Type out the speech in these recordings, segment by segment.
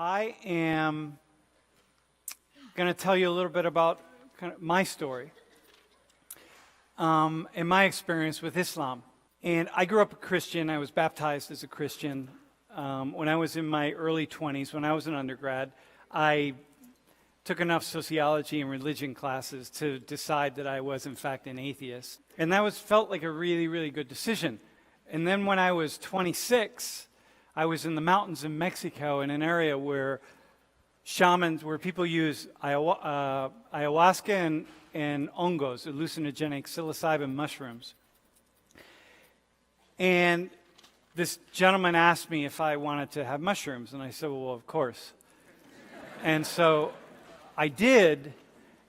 I am going to tell you a little bit about kind of my story and my experience with Islam. And I grew up a Christian. I was baptized as a Christian when I was in my early 20s. When I was an undergrad, I took enough sociology and religion classes to decide that I was, in fact, an atheist. And that felt like a really, really good decision. And then when I was 26, I was in the mountains in Mexico in an area where shamans, where people use ayahuasca and hongos, hallucinogenic psilocybin mushrooms. And this gentleman asked me if I wanted to have mushrooms, and I said, well, of course. And so I did,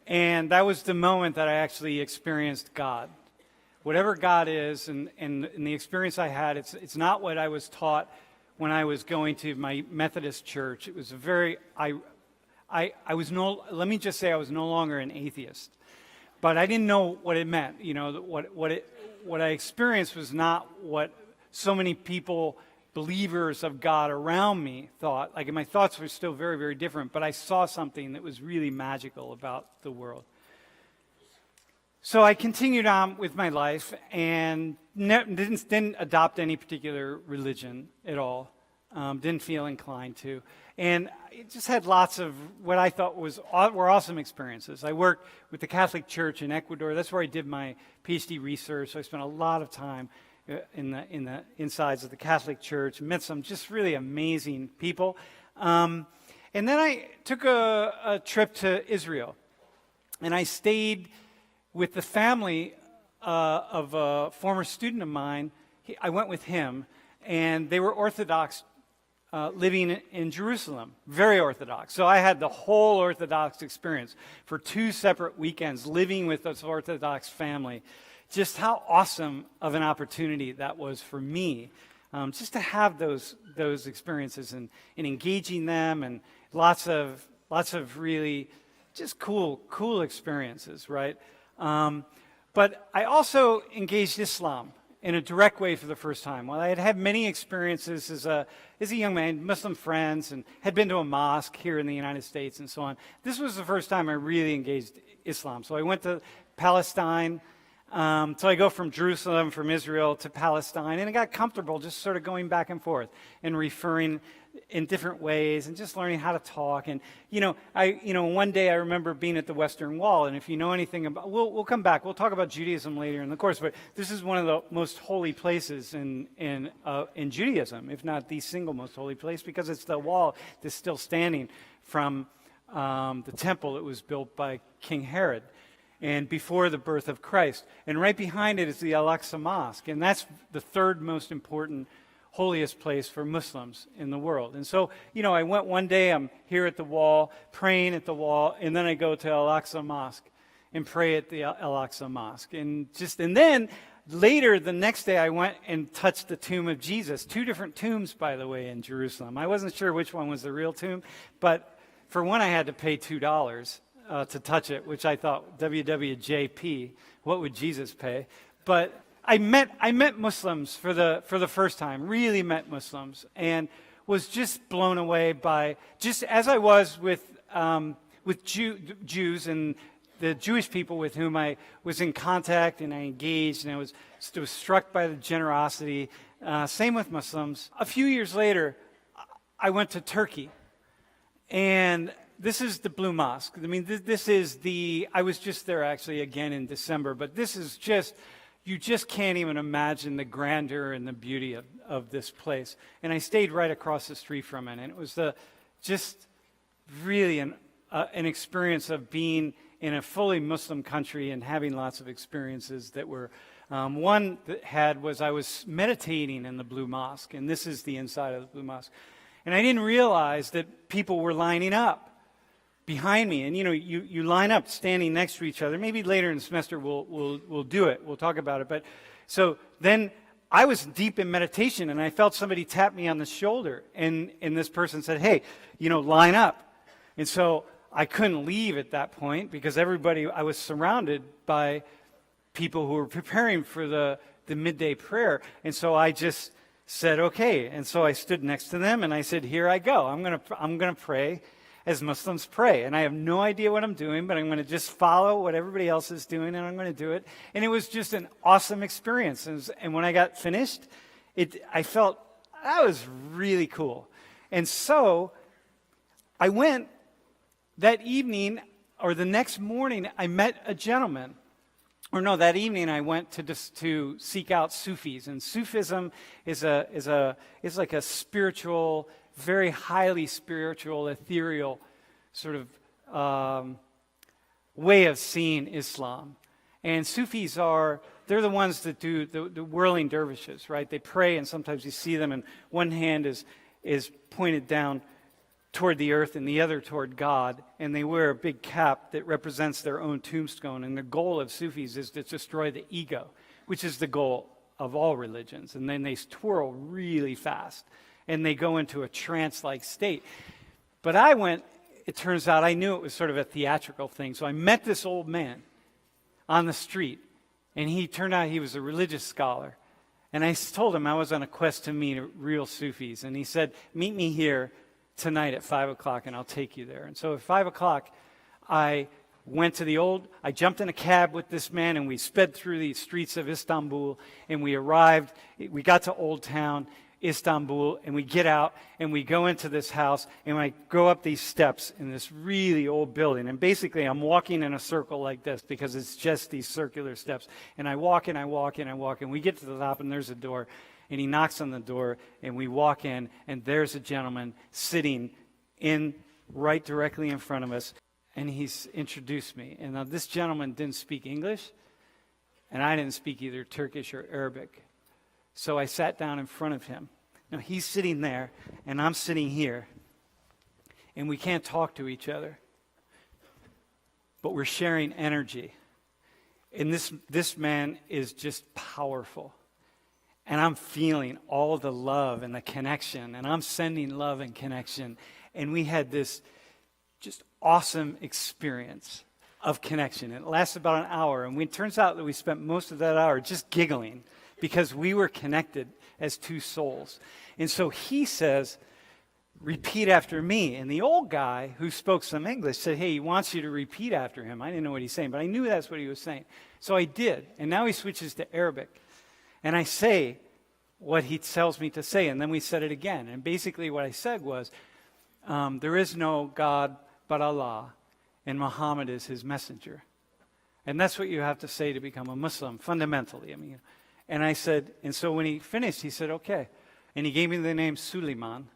and that was the moment that I actually experienced God. Whatever God is, and the experience I had, it's not what I was taught when I was going to my Methodist church. It was a very, let me just say I was no longer an atheist. But I didn't know what it meant. You know, what I experienced was not what so many people, believers of God around me, thought. Like, my thoughts were still very, very different, but I saw something that was really magical about the world. So I continued on with my life and didn't adopt any particular religion at all. Didn't feel inclined to. And it just had lots of what I thought were awesome experiences. I worked with the Catholic Church in Ecuador. That's where I did my PhD research. So I spent a lot of time in the insides of the Catholic Church, met some just really amazing people. And then I took a trip to Israel. And I stayed with the family of a former student of mine. I went with him, and they were Orthodox, living in Jerusalem, very Orthodox. So I had the whole Orthodox experience for 2 separate weekends, living with this Orthodox family. Just how awesome of an opportunity that was for me, just to have those experiences and engaging them, and lots of really just cool experiences, right? But I also engaged Islam in a direct way for the first time. While I had had many experiences as a young man, Muslim friends, and had been to a mosque here in the United States and so on, this was the first time I really engaged Islam. So I went to Palestine. So I go from Jerusalem, from Israel to Palestine, and I got comfortable just sort of going back and forth and referring in different ways and just learning how to talk. And, one day I remember being at the Western Wall, and if you know anything about, we'll come back, we'll talk about Judaism later in the course, but this is one of the most holy places in Judaism, if not the single most holy place, because it's the wall that's still standing from the temple that was built by King Herod, and before the birth of Christ. And right behind it is the Al-Aqsa Mosque, and that's the third most important, holiest place for Muslims in the world. And so, I went one day, I'm here at the wall, praying at the wall, and then I go to Al-Aqsa Mosque and pray at the Al-Aqsa Mosque. And then later, the next day, I went and touched the tomb of Jesus. 2 different tombs, by the way, in Jerusalem. I wasn't sure which one was the real tomb, but for one, I had to pay $2. To touch it, which I thought, WWJP, what would Jesus pay? But I met Muslims for the first time, really met Muslims, and was just blown away by, just as I was with Jews and the Jewish people with whom I was in contact and I engaged, and I was struck by the generosity. Same with Muslims. A few years later, I went to Turkey, and this is the Blue Mosque. I mean, I was just there actually again in December, but this is just, you just can't even imagine the grandeur and the beauty of this place. And I stayed right across the street from it, and it was just really an experience of being in a fully Muslim country and having lots of experiences that were, one that was I was meditating in the Blue Mosque, and this is the inside of the Blue Mosque. And I didn't realize that people were lining up behind me, and you line up standing next to each other. Maybe later in the semester we'll do it. We'll talk about it. But so then I was deep in meditation, and I felt somebody tap me on the shoulder, and this person said, "Hey, line up." And so I couldn't leave at that point because I was surrounded by people who were preparing for the midday prayer, and so I just said, okay. And so I stood next to them and I said, here I go. I'm going to pray as Muslims pray. And I have no idea what I'm doing, but I'm going to just follow what everybody else is doing, and I'm going to do it. And it was just an awesome experience. And when I got finished, I felt that was really cool. And so I went that evening, or the next morning, I met a gentleman. Or no, that evening I went to seek out Sufis, and Sufism is like a spiritual, very highly spiritual, ethereal sort of way of seeing Islam. And Sufis they're the ones that do the whirling dervishes, right? They pray, and sometimes you see them, and one hand is pointed down toward the earth and the other toward God, and they wear a big cap that represents their own tombstone. And the goal of Sufis is to destroy the ego, which is the goal of all religions. And then they twirl really fast, and they go into a trance-like state. But it turns out I knew it was sort of a theatrical thing. So I met this old man on the street, and he turned out he was a religious scholar. And I told him I was on a quest to meet real Sufis. And he said, meet me here tonight at 5 o'clock, and I'll take you there. And so at 5 o'clock, I jumped in a cab with this man, and we sped through the streets of Istanbul, and we got to Old Town, Istanbul, and we get out, and we go into this house, and I go up these steps in this really old building, and basically I'm walking in a circle like this, because it's just these circular steps, and I walk, and I walk, and I walk, and we get to the top, and there's a door, and he knocks on the door, and we walk in, and there's a gentleman sitting right directly in front of us, and he's introduced me. And now this gentleman didn't speak English, and I didn't speak either Turkish or Arabic. So I sat down in front of him. Now he's sitting there, and I'm sitting here, and we can't talk to each other, but we're sharing energy. And this man is just powerful. And I'm feeling all the love and the connection, and I'm sending love and connection. And we had this just awesome experience of connection. It lasted about an hour, and it turns out that we spent most of that hour just giggling because we were connected as two souls. And so he says, repeat after me. And the old guy who spoke some English said, hey, he wants you to repeat after him. I didn't know what he's saying, but I knew that's what he was saying. So I did, and now he switches to Arabic. And I say what he tells me to say, and then we said it again. And basically what I said was, there is no God but Allah, and Muhammad is his messenger. And that's what you have to say to become a Muslim, fundamentally. And I said, and so when he finished, he said, okay. And he gave me the name Suleiman,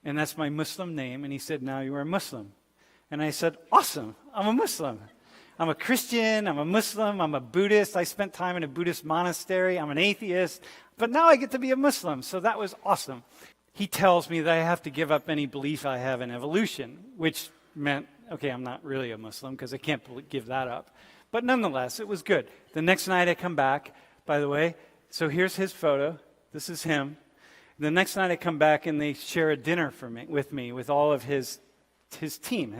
and that's my Muslim name. And he said, now you are a Muslim. And I said, awesome, I'm a Muslim. I'm a Christian, I'm a Muslim, I'm a Buddhist. I spent time in a Buddhist monastery. I'm an atheist, but now I get to be a Muslim. So that was awesome. He tells me that I have to give up any belief I have in evolution, which meant, okay, I'm not really a Muslim because I can't give that up. But nonetheless, it was good. The next night I come back, by the way, so here's his photo. This is him. The next night I come back and they share a dinner with me with all of his team.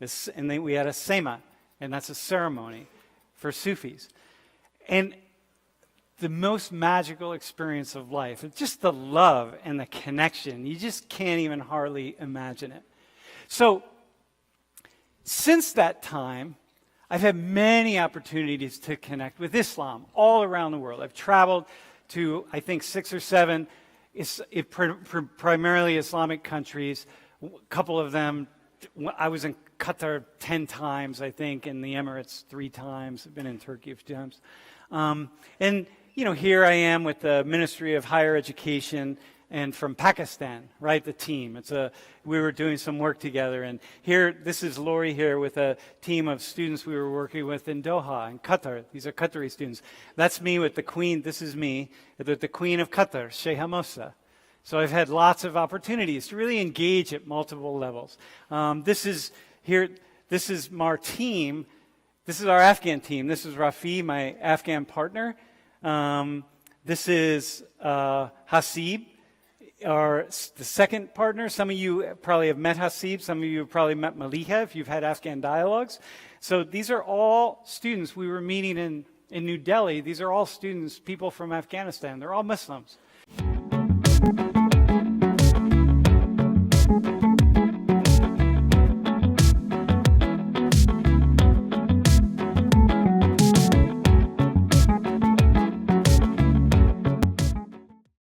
We had a sema. And that's a ceremony for Sufis. And the most magical experience of life, it's just the love and the connection. You just can't even hardly imagine it. So, since that time, I've had many opportunities to connect with Islam all around the world. I've traveled to, I think, 6 or 7 primarily Islamic countries. A couple of them, I was in Qatar 10 times, I think, in the Emirates 3 times. I've been in Turkey a few times. And, here I am with the Ministry of Higher Education and from Pakistan, right, the team. We were doing some work together. And this is Lori here with a team of students we were working with in Doha, in Qatar. These are Qatari students. That's me with the Queen. This is me with the Queen of Qatar, Sheikha Mossa. So I've had lots of opportunities to really engage at multiple levels. This is our team. This is our Afghan team. This is Rafi, my Afghan partner. This is Hasib, the second partner. Some of you probably have met Hasib. Some of you have probably met Maliha if you've had Afghan dialogues. So these are all students we were meeting in New Delhi. These are all students, people from Afghanistan. They're all Muslims. you.